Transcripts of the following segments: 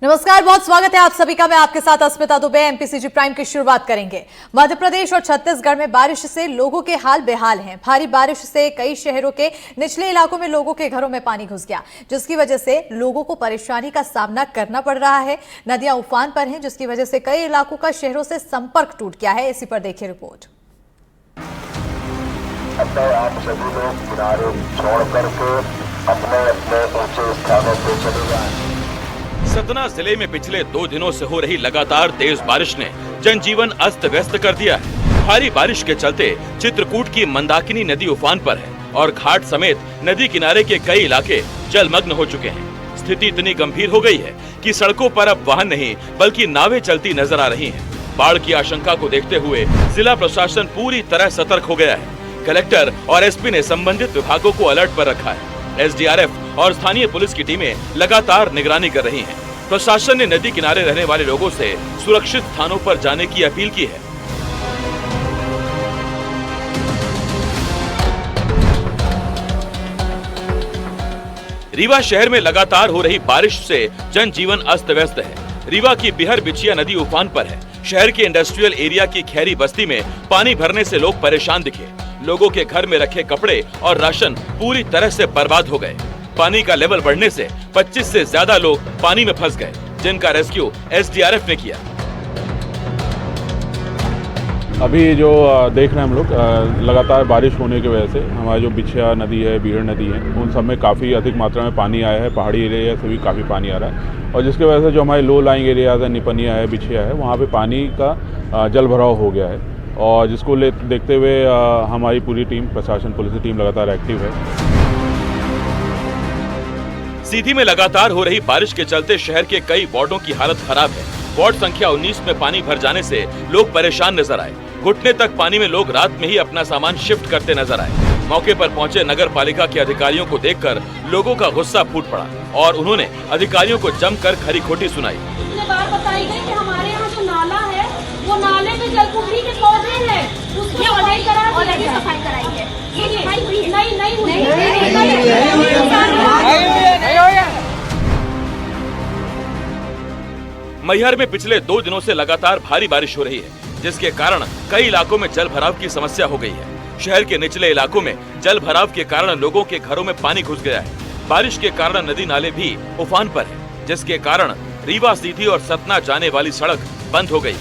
नमस्कार, बहुत स्वागत है आप सभी का। मैं आपके साथ अस्मिता दुबे। एमपीसीजी प्राइम की शुरुआत करेंगे। मध्य प्रदेश और छत्तीसगढ़ में बारिश से लोगों के हाल बेहाल हैं। भारी बारिश से कई शहरों के निचले इलाकों में लोगों के घरों में पानी घुस गया, जिसकी वजह से लोगों को परेशानी का सामना करना पड़ रहा है। नदियां उफान पर हैं, जिसकी वजह से कई इलाकों का शहरों से संपर्क टूट गया है। इसी पर देखिए रिपोर्ट। आप सभी लोग किनारे छोड़ करके अपने अपने ऊंचे स्थानों पर चले जाएं। सतना जिले में पिछले 2 दिनों से हो रही लगातार तेज बारिश ने जनजीवन अस्त व्यस्त कर दिया है। भारी बारिश के चलते चित्रकूट की मंदाकिनी नदी उफान पर है और घाट समेत नदी किनारे के कई इलाके जलमग्न हो चुके हैं। स्थिति इतनी गंभीर हो गई है कि सड़कों पर अब वाहन नहीं बल्कि नावें चलती नजर आ रही हैं। बाढ़ की आशंका को देखते हुए जिला प्रशासन पूरी तरह सतर्क हो गया है। कलेक्टर और एसपी ने संबंधित विभागों को अलर्ट पर रखा है। एसडीआरएफ और स्थानीय पुलिस की टीमें लगातार निगरानी कर रही हैं। प्रशासन ने नदी किनारे रहने वाले लोगों से सुरक्षित स्थानों पर जाने की अपील की है। रीवा शहर में लगातार हो रही बारिश से जनजीवन अस्त व्यस्त है। रीवा की बिहर बिछिया नदी उफान पर है। शहर के इंडस्ट्रियल एरिया की खैरी बस्ती में पानी भरने से लोग परेशान दिखे। लोगों के घर में रखे कपड़े और राशन पूरी तरह से बर्बाद हो गए। पानी का लेवल बढ़ने से 25 से ज्यादा लोग पानी में फंस गए, जिनका रेस्क्यू एसडीआरएफ ने किया। अभी जो देख रहे हैं हम लोग, लगातार बारिश होने की वजह से हमारी जो बिछिया नदी है, बीहड़ नदी है, उन सब में काफ़ी अधिक मात्रा में पानी आया है। पहाड़ी एरिया से भी काफ़ी पानी आ रहा है और जिसकी वजह से जो हमारे लो लाइंग एरियाज है, निपनिया है, बिछिया है, वहाँ पे पानी का जल भराव हो गया है और जिसको देखते हुए हमारी पूरी टीम, प्रशासन, पुलिस की टीम लगातार एक्टिव है। सीधी में लगातार हो रही बारिश के चलते शहर के कई वार्डों की हालत खराब है। वार्ड संख्या 19 में पानी भर जाने से लोग परेशान नजर आए। घुटने तक पानी में लोग रात में ही अपना सामान शिफ्ट करते नजर आए। मौके पर पहुंचे नगर पालिका के अधिकारियों को देखकर लोगों का गुस्सा फूट पड़ा और उन्होंने अधिकारियों को जमकर खरी खोटी सुनाई। पिछले बार बताई गई कि हमारे यहाँ जो नाला है, वो नाले में जलकुंभी के पौधे हैं, उसकी सफाई कराई है। मैहर में पिछले 2 दिनों से लगातार भारी बारिश हो रही है, जिसके कारण कई इलाकों में जल भराव की समस्या हो गई है। शहर के निचले इलाकों में जल भराव के कारण लोगों के घरों में पानी घुस गया है। बारिश के कारण नदी नाले भी उफान पर है, जिसके कारण रीवा सीधी और सतना जाने वाली सड़क बंद हो गई।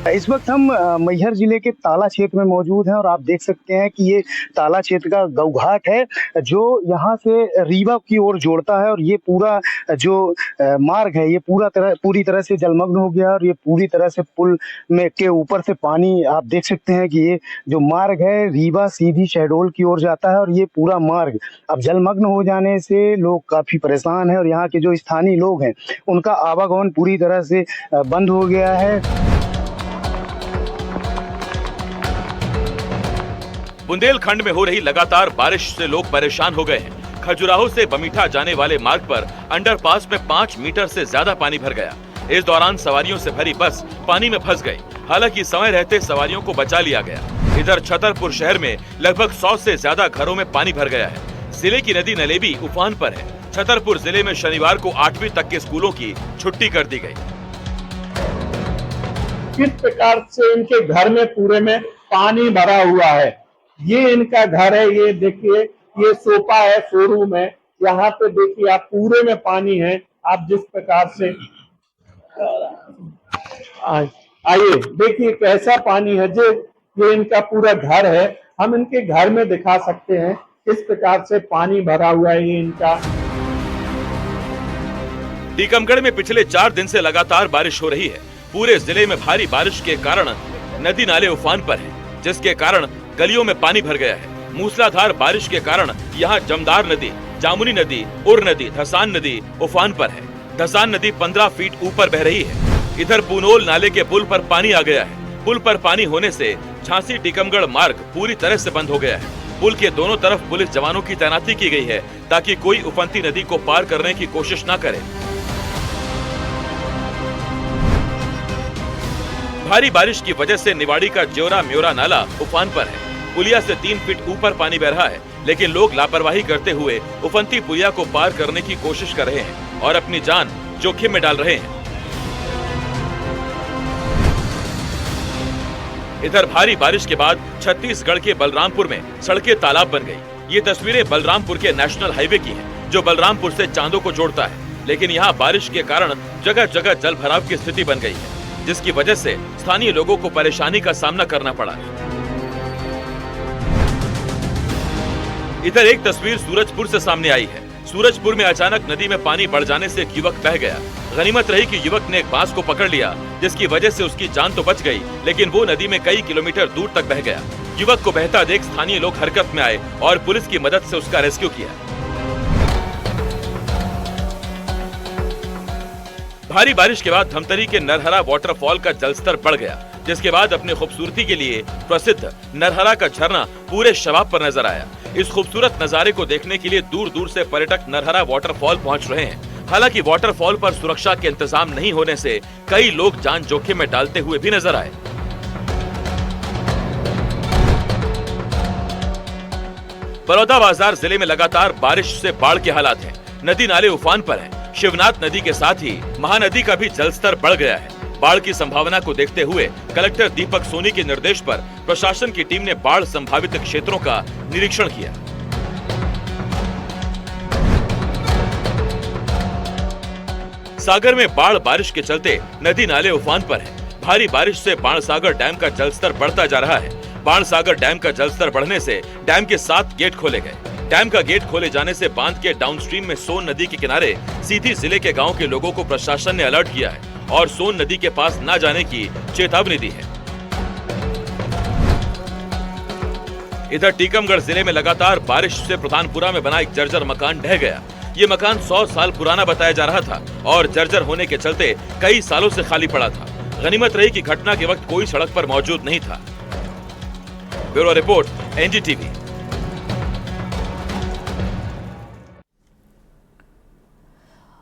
इस वक्त हम मैहर जिले के ताला क्षेत्र में मौजूद हैं और आप देख सकते हैं कि ये ताला क्षेत्र का गौघाट है जो यहाँ से रीवा की ओर जोड़ता है और ये पूरा जो मार्ग है ये पूरी तरह से जलमग्न हो गया और ये पूरी तरह से पुल में के ऊपर से पानी, आप देख सकते हैं कि ये जो मार्ग है रीवा सीधी शहडोल की ओर जाता है और ये पूरा मार्ग अब जलमग्न हो जाने से लोग काफ़ी परेशान हैं और यहाँ के जो स्थानीय लोग हैं उनका आवागमन पूरी तरह से बंद हो गया है। बुंदेलखंड में हो रही लगातार बारिश से लोग परेशान हो गए हैं। खजुराहो से बमीठा जाने वाले मार्ग पर अंडरपास में 5 मीटर से ज्यादा पानी भर गया। इस दौरान सवारियों से भरी बस पानी में फंस गई। हालांकि समय रहते सवारियों को बचा लिया गया। इधर छतरपुर शहर में लगभग 100 से ज्यादा घरों में पानी भर गया है। जिले की नदी नलेबी उफान पर है। छतरपुर जिले में शनिवार को 8वीं तक के स्कूलों की छुट्टी कर दी गई। किस प्रकार से इनके घर में पूरे में पानी भरा हुआ है, ये इनका घर है। ये देखिए, ये सोफा है, शोरूम है, यहाँ पे देखिए आप पूरे में पानी है। आप जिस प्रकार से आइए देखिए कैसा पानी है। ये इनका पूरा घर है। हम इनके घर में दिखा सकते हैं किस प्रकार से पानी भरा हुआ है। ये इनका टीकमगढ़ में पिछले 4 दिन से लगातार बारिश हो रही है। पूरे जिले में भारी बारिश के कारण नदी नाले उफान पर है, जिसके कारण गलियों में पानी भर गया है। मूसलाधार बारिश के कारण यहाँ जमदार नदी, जामुनी नदी, उर नदी, धसान नदी उफान पर है। धसान नदी 15 फीट ऊपर बह रही है। इधर पुनोल नाले के पुल पर पानी आ गया है। पुल पर पानी होने से झांसी टीकमगढ़ मार्ग पूरी तरह से बंद हो गया है। पुल के दोनों तरफ पुलिस जवानों की तैनाती की गई है ताकि कोई उफनती नदी को पार करने की कोशिश न करे। भारी बारिश की वजह से निवाड़ी का ज्योरा म्योरा नाला उफान पर है। पुलिया से 3 फीट ऊपर पानी बह रहा है। लेकिन लोग लापरवाही करते हुए उफनती पुलिया को पार करने की कोशिश कर रहे हैं और अपनी जान जोखिम में डाल रहे हैं। इधर भारी बारिश के बाद छत्तीसगढ़ के बलरामपुर में सड़कें तालाब बन गई। ये तस्वीरें बलरामपुर के नेशनल हाईवे की हैं, जो बलरामपुर से चांदो को जोड़ता है। लेकिन यहाँ बारिश के कारण जगह जगह जल भराव की स्थिति बन गई है, जिसकी वजह से स्थानीय लोगों को परेशानी का सामना करना पड़ा। इधर एक तस्वीर सूरजपुर से सामने आई है। सूरजपुर में अचानक नदी में पानी बढ़ जाने से एक युवक बह गया। गनीमत रही कि युवक ने एक बांस को पकड़ लिया, जिसकी वजह से उसकी जान तो बच गई, लेकिन वो नदी में कई किलोमीटर दूर तक बह गया। युवक को बहता देख स्थानीय लोग हरकत में आए और पुलिस की मदद से उसका रेस्क्यू किया। भारी बारिश के बाद धमतरी के नरहरा वाटरफॉल का जलस्तर बढ़ गया, जिसके बाद अपनी खूबसूरती के लिए प्रसिद्ध नरहरा का झरना पूरे शबाब पर नजर आया। इस खूबसूरत नजारे को देखने के लिए दूर दूर से पर्यटक नरहरा वाटरफॉल पहुंच रहे हैं। हालांकि वाटरफॉल पर सुरक्षा के इंतजाम नहीं होने से कई लोग जान जोखिम में डालते हुए भी नजर आए। बलौदाबाजार जिले में लगातार बारिश से बाढ़ के हालात हैं। नदी नाले उफान पर हैं। शिवनाथ नदी के साथ ही महानदी का भी जलस्तर बढ़ गया है। बाढ़ की संभावना को देखते हुए कलेक्टर दीपक सोनी के निर्देश पर प्रशासन की टीम ने बाढ़ संभावित क्षेत्रों का निरीक्षण किया। सागर में बाढ़ बारिश के चलते नदी नाले उफान पर हैं। भारी बारिश से बाणसागर डैम का जलस्तर बढ़ता जा रहा है। बाणसागर डैम का जलस्तर बढ़ने से डैम के 7 गेट खोले गए। डैम का गेट खोले जाने से बांध के डाउनस्ट्रीम में सोन नदी के किनारे सीधी जिले के गांव के लोगों को प्रशासन ने अलर्ट किया है और सोन नदी के पास न जाने की चेतावनी दी है। इधर टीकमगढ़ जिले में लगातार बारिश से प्रधानपुरा में बना एक जर्जर मकान ढह गया। ये मकान 100 साल पुराना बताया जा रहा था और जर्जर होने के चलते कई सालों से खाली पड़ा था। गनीमत रही कि घटना के वक्त कोई सड़क पर मौजूद नहीं था। Bureau report, NDTV.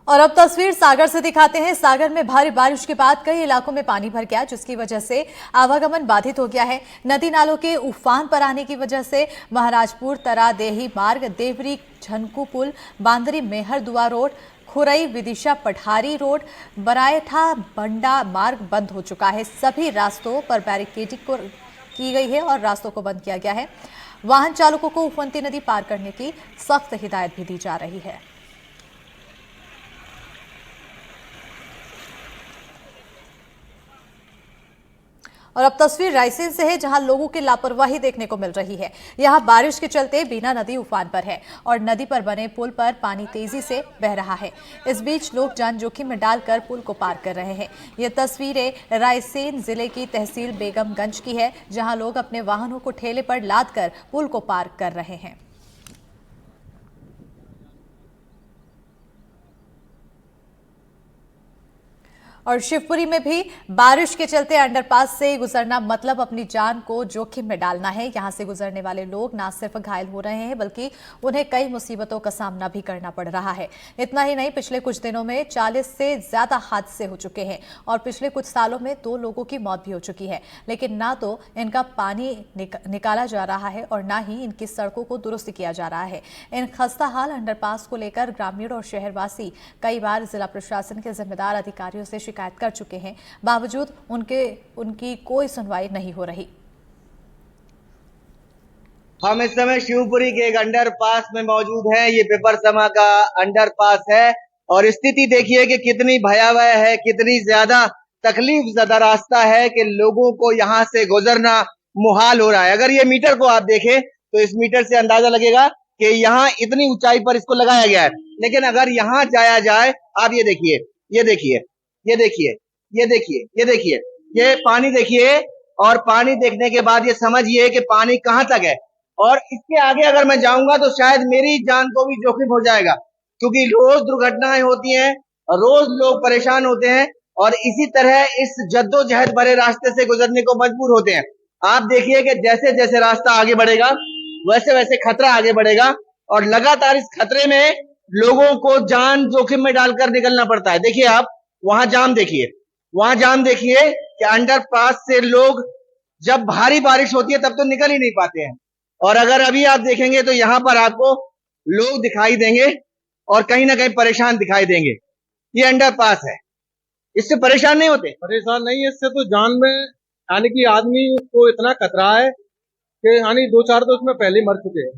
और अब तस्वीर सागर से दिखाते हैं। सागर में भारी बारिश के बाद कई इलाकों में पानी भर गया, जिसकी वजह से आवागमन बाधित हो गया है। नदी नालों के उफान पर आने की वजह से महाराजपुर तरादेही मार्ग, देवरी झनकू पुल, बांदरी मेहरदुआ रोड, खुरई विदिशा पठारी रोड, बरायठा बंडा मार्ग बंद हो चुका है। सभी रास्तों पर बैरिकेडिंग की गई है और रास्तों को बंद किया गया है। वाहन चालकों को उफनती नदी पार करने की सख्त हिदायत भी दी जा रही है। और अब तस्वीर रायसेन से है, जहां लोगों की लापरवाही देखने को मिल रही है। यहां बारिश के चलते बीना नदी उफान पर है और नदी पर बने पुल पर पानी तेजी से बह रहा है। इस बीच लोग जान जोखिम में डालकर पुल को पार कर रहे हैं। ये तस्वीरें रायसेन जिले की तहसील बेगमगंज की है, जहां लोग अपने वाहनों को ठेले पर लादकर पुल को पार कर रहे हैं। और शिवपुरी में भी बारिश के चलते अंडरपास से गुजरना मतलब अपनी जान को जोखिम में डालना है। यहां से गुजरने वाले लोग न सिर्फ घायल हो रहे हैं, बल्कि उन्हें कई मुसीबतों का सामना भी करना पड़ रहा है। इतना ही नहीं, पिछले कुछ दिनों में 40 से ज्यादा हादसे हो चुके हैं और पिछले कुछ सालों में 2 लोगों की मौत भी हो चुकी है। लेकिन ना तो इनका पानी निकाला जा रहा है और ना ही इनकी सड़कों को दुरुस्त किया जा रहा है। इन खस्ता हाल अंडरपास को लेकर ग्रामीण और शहरवासी कई बार जिला प्रशासन के जिम्मेदार अधिकारियों से शिकायत कर चुके हैं, बावजूद उनकी कोई सुनवाई नहीं हो रही। हम इस समय शिवपुरी के एक अंडरपास में मौजूद हैं। ये पिपरसमा का अंडरपास है और स्थिति देखिए कि कितनी भयावह है, कितनी ज्यादा तकलीफ ज़दा रास्ता है कि लोगों को यहाँ से गुजरना मुहाल हो रहा है। अगर ये मीटर को आप देखें तो इस मीटर से अंदाजा लगेगा कि यहाँ इतनी ऊंचाई पर इसको लगाया गया है, लेकिन अगर यहाँ जाया जाए, आप ये देखिए, ये देखिए, ये देखिए, ये देखिए, ये देखिए, ये पानी देखिए और पानी देखने के बाद ये समझिए कि पानी कहाँ तक है। और इसके आगे अगर मैं जाऊंगा तो शायद मेरी जान को भी जोखिम हो जाएगा, क्योंकि रोज दुर्घटनाएं होती हैं, रोज लोग परेशान होते हैं और इसी तरह इस जद्दोजहद भरे रास्ते से गुजरने को मजबूर होते हैं। आप देखिए कि जैसे जैसे रास्ता आगे बढ़ेगा वैसे वैसे खतरा आगे बढ़ेगा और लगातार इस खतरे में लोगों को जान जोखिम में डालकर निकलना पड़ता है। देखिए आप वहां जाम देखिए, वहां जाम देखिए कि अंडरपास से लोग जब भारी बारिश होती है तब तो निकल ही नहीं पाते हैं और अगर अभी आप देखेंगे तो यहाँ पर आपको लोग दिखाई देंगे और कहीं ना कहीं परेशान दिखाई देंगे। ये अंडरपास है, इससे परेशान नहीं होते? परेशान नहीं है इससे, तो जान में यानी कि आदमी को इतना खतरा है कि यानी 2-4 तो उसमें पहले मर चुके हैं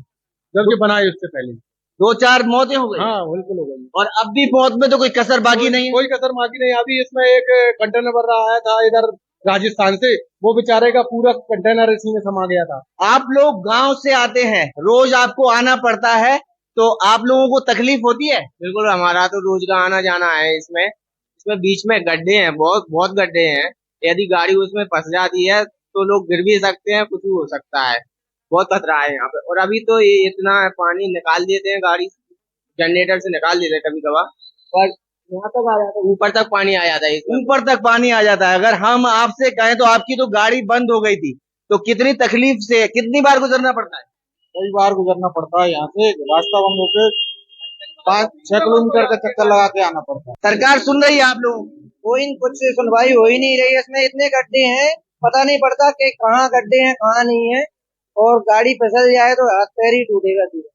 जब ये बनाए उससे पहले। 2-4 मौतें हो गई। हाँ बिल्कुल हो गई। और अब भी मौत में तो कोई कसर बाकी नहीं है। कोई कसर बाकी नहीं। अभी इसमें एक कंटेनर भर रहा आया था इधर राजस्थान से, वो बेचारे का पूरा कंटेनर इसी में समा गया था। आप लोग गांव से आते हैं, रोज आपको आना पड़ता है, तो आप लोगों को तकलीफ होती है? बिल्कुल, हमारा तो रोज का आना जाना है। इसमें बीच में गड्ढे हैं, बहुत गड्ढे हैं। यदि गाड़ी उसमें फंस जाती है तो लोग गिर भी सकते हैं, कुछ भी हो सकता है। बहुत खतरा है यहाँ पे। और अभी तो ये इतना पानी निकाल देते हैं, गाड़ी जनरेटर से निकाल देते हैं कभी कभार, पर यहाँ तक आ जाता है, ऊपर तक पानी आ जाता है। ऊपर तक पानी आ जाता है। अगर हम आपसे कहें तो आपकी तो गाड़ी बंद हो गई थी, तो कितनी तकलीफ से कितनी बार गुजरना पड़ता है? कई बार गुजरना पड़ता है यहाँ से, रास्ता बंद होकर 5-6 किलोमीटर का चक्कर लगा के आना पड़ता है। सरकार सुन रही है आप लोगों को? कोई कुछ सुनवाई हो ही नहीं रही है। इसमें इतने गड्ढे हैं, पता नहीं पड़ता कि कहाँ गड्ढे हैं कहाँ नहीं है, और गाड़ी फिसल जाए तो हाथ पैर ही टूटेगा सीधा,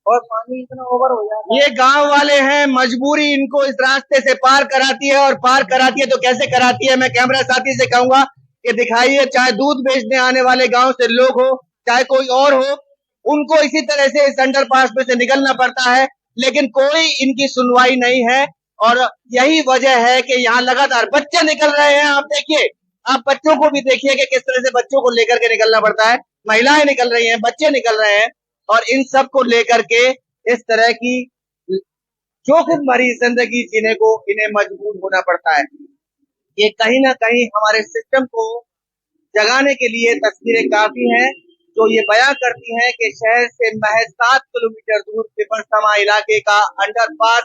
और पानी इतना ओवर हो जाता है। ये गांव वाले हैं, मजबूरी इनको इस रास्ते से पार कराती है, और पार कराती है तो कैसे कराती है, मैं कैमरा साथी से कहूंगा कि दिखाइए। चाहे दूध बेचने आने वाले गांव से लोग हो, चाहे कोई और हो, उनको इसी तरह से इस अंडरपास में से निकलना पड़ता है, लेकिन कोई इनकी सुनवाई नहीं है। और यही वजह है कि यहाँ लगातार बच्चे निकल रहे हैं। आप देखिए, आप बच्चों को भी देखिए कि किस तरह से बच्चों को लेकर के निकलना पड़ता है। महिलाएं निकल रही हैं, बच्चे निकल रहे हैं, और इन सब को लेकर के इस तरह की जोखिम भरी जिंदगी जीने को इन्हें मजबूर होना पड़ता है। ये कहीं ना कहीं हमारे सिस्टम को जगाने के लिए तस्वीरें काफी हैं, जो ये बयां करती हैं कि शहर से महज 7 किलोमीटर दूर पिपरसमा इलाके का अंडरपास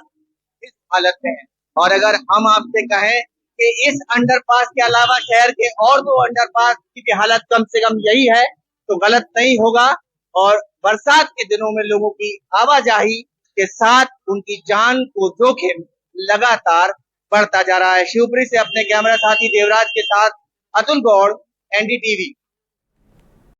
इस हालत में है। और अगर हम आपसे कहें कि इस अंडरपास के अलावा शहर के और 2 अंडरपास की हालत कम से कम यही है, तो गलत नहीं होगा। और बरसात के दिनों में लोगों की आवाजाही के साथ उनकी जान को जोखिम लगातार बढ़ता जा रहा है। शिवपुरी से अपने कैमरा साथी देवराज के साथ अतुल गौड़, एनडीटीवी।